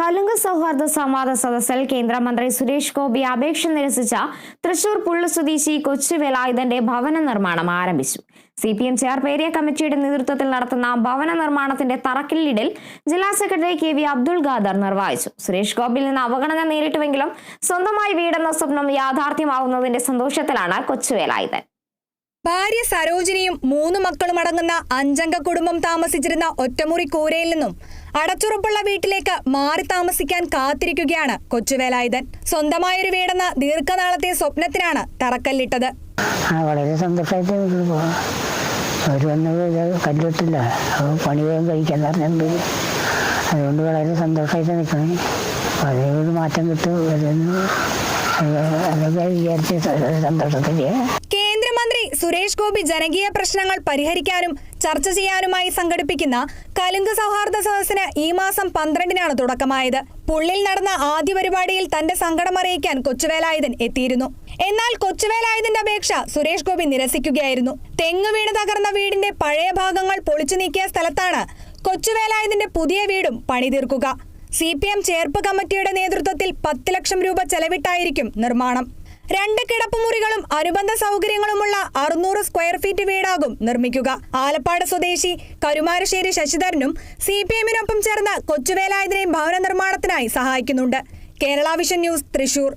കലുങ്ക് സൗഹാർദ്ദ സംവാദ സദസ്സിൽ കേന്ദ്രമന്ത്രി സുരേഷ് ഗോപി അപേക്ഷ നിരസിച്ച തൃശൂർ പുള്ളു സ്വദേശി കൊച്ചുവേലായുധന്റെ ഭവന നിർമ്മാണം ആരംഭിച്ചു. CPM ചെയർപേഴ്സൺ ഏരിയ കമ്മിറ്റിയുടെ നേതൃത്വത്തിൽ നടത്തുന്ന ഭവന നിർമ്മാണത്തിന്റെ തറക്കല്ലിടൽ ജില്ലാ സെക്രട്ടറി KV അബ്ദുൾ ഖാദർ നിർവഹിച്ചു. സുരേഷ് ഗോപിയിൽ നിന്ന് അവഗണന നേരിട്ടുവെങ്കിലും സ്വന്തമായി വീടെന്ന സ്വപ്നം യാഥാർത്ഥ്യമാവുന്നതിന്റെ സന്തോഷത്തിലാണ് കൊച്ചുവേലായുധൻ. ഭാര്യ സരോജിനിയും 3 മക്കളും അടങ്ങുന്ന 5-അംഗ കുടുംബം താമസിച്ചിരുന്ന ഒറ്റമുറി കൂരയിൽ നിന്നും അടച്ചുറപ്പുള്ള വീട്ടിലേക്ക് മാറി താമസിക്കാൻ കാത്തിരിക്കുകയാണ് കൊച്ചുവേലായുധൻ. സ്വന്തമായൊരു വീടെന്ന ദീർഘനാളത്തെ സ്വപ്നത്തിനാണ് തറക്കല്ലിട്ടത്. വളരെ സന്തോഷമായിട്ട് അവർ വന്നത് കല്ലിട്ടില്ല, പണി വേഗം കഴിക്കാൻ പറഞ്ഞിട്ടുണ്ട്. അതുകൊണ്ട് വളരെ സന്തോഷമായിട്ട് നിൽക്കണം. അതിനൊരു മാറ്റം കിട്ടും അതൊക്കെ വിചാരിച്ച് സന്തോഷത്തില്. കേന്ദ്രമന്ത്രി സുരേഷ് ഗോപി ജനകീയ പ്രശ്നങ്ങൾ പരിഹരിക്കാനും ചർച്ച ചെയ്യാനുമായി സംഘടിപ്പിക്കുന്ന കലുങ്ക് സൗഹാർദ്ദ സദസ്സിന് ഈ മാസം 12-നാണ് തുടക്കമായത്. പുള്ളിൽ നടന്ന ആദ്യ പരിപാടിയിൽ തന്റെ സങ്കടം അറിയിക്കാൻ കൊച്ചുവേലായുധൻ എത്തിയിരുന്നു. എന്നാൽ കൊച്ചുവേലായുധന്റെ അപേക്ഷ സുരേഷ് ഗോപി നിരസിക്കുകയായിരുന്നു. തെങ്ങ് വീണ് തകർന്ന വീടിന്റെ പഴയ ഭാഗങ്ങൾ പൊളിച്ചു നീക്കിയ സ്ഥലത്താണ് കൊച്ചുവേലായുധന്റെ പുതിയ വീടും പണിതീർക്കുക. CPM ചെയർപേഴ്സൺ കമ്മിറ്റിയുടെ നേതൃത്വത്തിൽ 10 ലക്ഷം രൂപ ചെലവിട്ടായിരിക്കും നിർമ്മാണം. 2 കിടപ്പുമുറികളും അനുബന്ധ സൗകര്യങ്ങളുമുള്ള 600 സ്ക്വയർ ഫീറ്റ് വീടാകും നിർമ്മിക്കുക. ആലപ്പാട് സ്വദേശി കരുമാരശ്ശേരി ശശിധരനും CPM-നൊപ്പം ചേർന്ന് കൊച്ചുവേലായുധനെ ഭവന നിർമ്മാണത്തിനായി സഹായിക്കുന്നുണ്ട്. Kerala vision news, Thrissur.